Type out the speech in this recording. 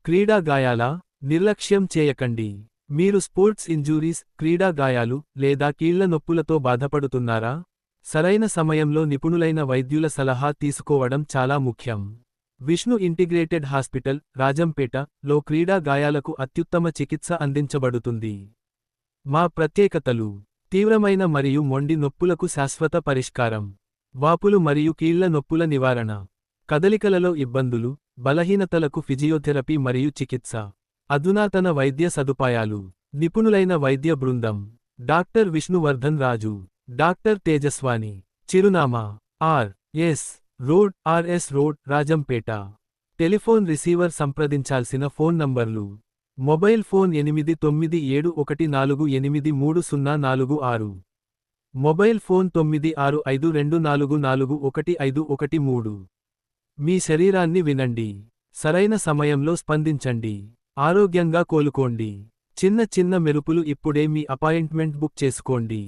క్రీడా గాయాల నిర్లక్ష్యం చేయకండి. మీరు స్పోర్ట్స్ ఇంజూరీస్, క్రీడా గాయాలు లేదా కీళ్ల నొప్పులతో బాధపడుతున్నారా? సరైన సమయంలో నిపుణులైన వైద్యుల సలహా తీసుకోవడం చాలా ముఖ్యం. విష్ణు ఇంటిగ్రేటెడ్ హాస్పిటల్, రాజంపేట లో క్రీడా గాయాలకు అత్యుత్తమ చికిత్స అందించబడుతుంది. మా ప్రత్యేకతలు: తీవ్రమైన మరియు మొండి నొప్పులకు శాశ్వత పరిష్కారం, వాపులు మరియు కీళ్ల నొప్పుల నివారణ, కదలికలలో ఇబ్బందులు, బలహీనతలకు ఫిజియోథెరపీ మరియు చికిత్స, అధునాతన వైద్య సదుపాయాలు, నిపుణులైన వైద్య బృందం. Doctor Vishnuvardhan Raju, doctor Tejaswani. చిరునామా: R S. Road, Rajampet. Telephone receiver సంప్రదించాల్సిన ఫోన్ నంబర్లు: మొబైల్ ఫోన్ 8971483046, మొబైల్ ఫోన్ 9652441513. మీ శరీరాన్ని వినండి, సరైన సమయంలో స్పందించండి, ఆరోగ్యంగా కోలుకోండి. చిన్న చిన్న మెరుపులు ఇప్పుడే మీ అపాయింట్మెంట్ బుక్ చేసుకోండి.